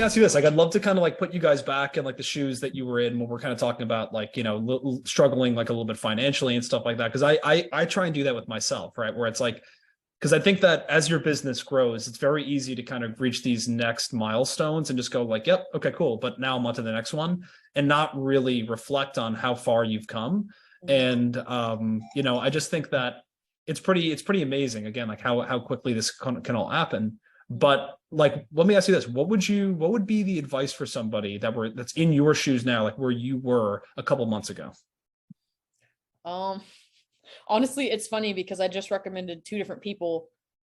ask you this. Like, I'd love to kind of like put you guys back in like the shoes that you were in when we're kind of talking about like, struggling like a little bit financially and stuff like that. Cause I try and do that with myself, right? Where it's like, because I think that as your business grows, it's very easy to kind of reach these next milestones and just go like, yep, okay, cool. But now I'm on to the next one and not really reflect on how far you've come. And, I just think that it's pretty amazing again, like how quickly this can all happen. But like, let me ask you this: what would be the advice for somebody that's in your shoes now, like where you were a couple months ago? Honestly, it's funny because I just recommended two different people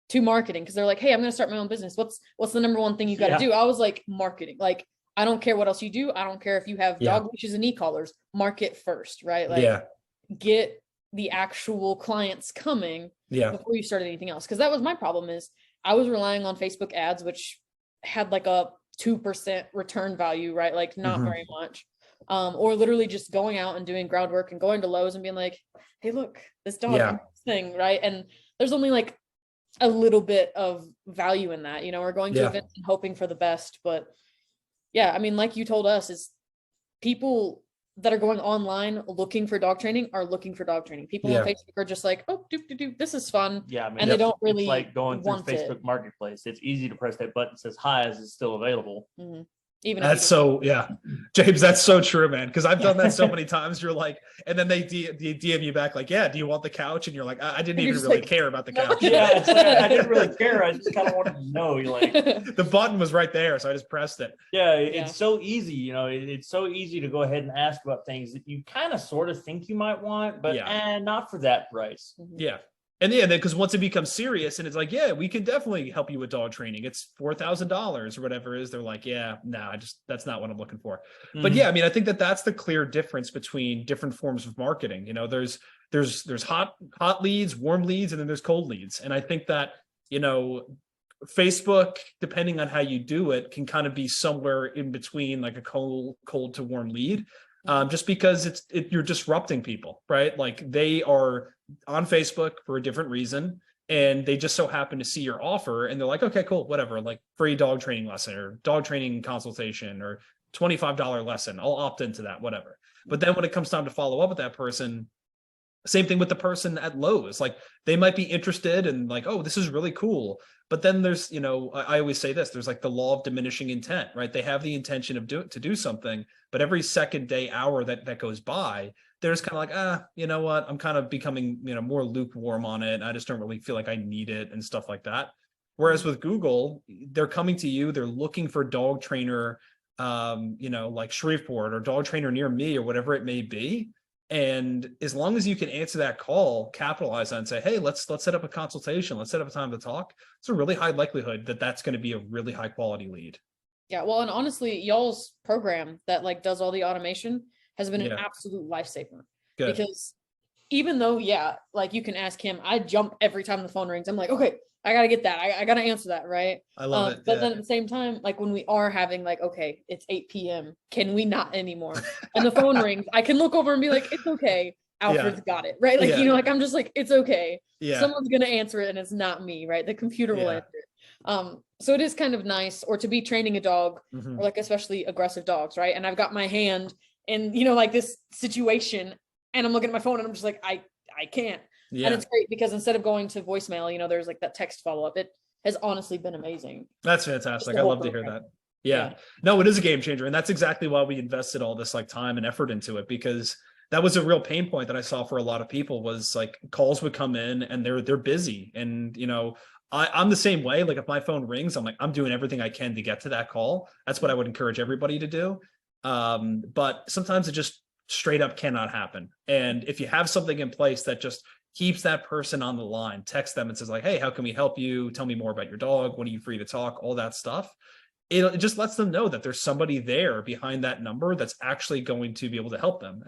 to marketing because they're like, hey, I'm going to start my own business. What's the number one thing you got to do? I was like, marketing. Like, I don't care what else you do. I don't care if you have dog leashes and e-collars, market first, right? Like, get the actual clients coming before you start anything else. Cause that was my problem is I was relying on Facebook ads, which had like a 2% return value, right? Like not very much. Or literally just going out and doing groundwork and going to Lowe's and being like, hey, look, this dog thing, right? And there's only like a little bit of value in that, or going to events and hoping for the best. But yeah, I mean, like you told us, is people that are going online looking for dog training are looking for dog training. People on Facebook are just like, oh, this is fun. Yeah, I mean, and they don't really it's like going through Facebook Marketplace. It's easy to press that button that says hi as it's still available. Even that's so James, that's so true, man, because I've done that so many times. You're like, and then they DM you back like, yeah, do you want the couch? And you're like, I didn't even really care about the couch. Yeah, it's like, I didn't really care. I just kind of wanted to know. You're like, the button was right there, so I just pressed it. It's so easy. It's so easy to go ahead and ask about things that you kind of sort of think you might want, but not for that price. And then because once it becomes serious and it's like, yeah, we can definitely help you with dog training. It's $4,000 or whatever it is. They're like, yeah, no, that's not what I'm looking for. But yeah, I mean, I think that's the clear difference between different forms of marketing. There's hot leads, warm leads, and then there's cold leads. And I think that, Facebook, depending on how you do it, can kind of be somewhere in between like a cold to warm lead. Just because you're disrupting people, right? Like they are on Facebook for a different reason, and they just so happen to see your offer, and they're like, okay, cool, whatever, like free dog training lesson or dog training consultation or $25 lesson. I'll opt into that, whatever. But then when it comes time to follow up with that person, same thing with the person at Lowe's. Like they might be interested and like, oh, this is really cool. But then there's, I always say this, there's like the law of diminishing intent, right? They have the intention of to do something, but every second, day, hour that goes by, they're just kind of like, you know what? I'm kind of becoming, more lukewarm on it. I just don't really feel like I need it and stuff like that. Whereas with Google, they're coming to you, they're looking for dog trainer, like Shreveport or dog trainer near me or whatever it may be. And as long as you can answer that call, capitalize on it and say, hey, let's set up a consultation. Let's set up a time to talk. It's a really high likelihood that that's going to be a really high quality lead. Yeah. Well, and honestly, y'all's program that like does all the automation has been an absolute lifesaver. Good. Because even though, like you can ask him, I jump every time the phone rings. I'm like, okay, I got to get that. I got to answer that. Right. I love it. But then at the same time, like when we are having like, okay, it's 8 p.m. Can we not anymore? And the phone rings, I can look over and be like, it's okay. Alfred's got it. Right. Like, like I'm just like, it's okay. Someone's going to answer it and it's not me. Right. The computer will answer it. So it is kind of nice, or to be training a dog or like, especially aggressive dogs. Right. And I've got my hand in, like this situation and I'm looking at my phone and I'm just like, I can't. And it's great because instead of going to voicemail, there's like that text follow-up. It has honestly been amazing. That's fantastic. I love to hear that. Yeah. No, it is a game changer. And that's exactly why we invested all this like time and effort into it, because that was a real pain point that I saw for a lot of people was like calls would come in and they're busy. And, I'm the same way. Like if my phone rings, I'm like, I'm doing everything I can to get to that call. That's what I would encourage everybody to do. But sometimes it just straight up cannot happen. And if you have something in place that just keeps that person on the line, text them and says like, hey, how can we help you? Tell me more about your dog. When are you free to talk? All that stuff. It just lets them know that there's somebody there behind that number that's actually going to be able to help them.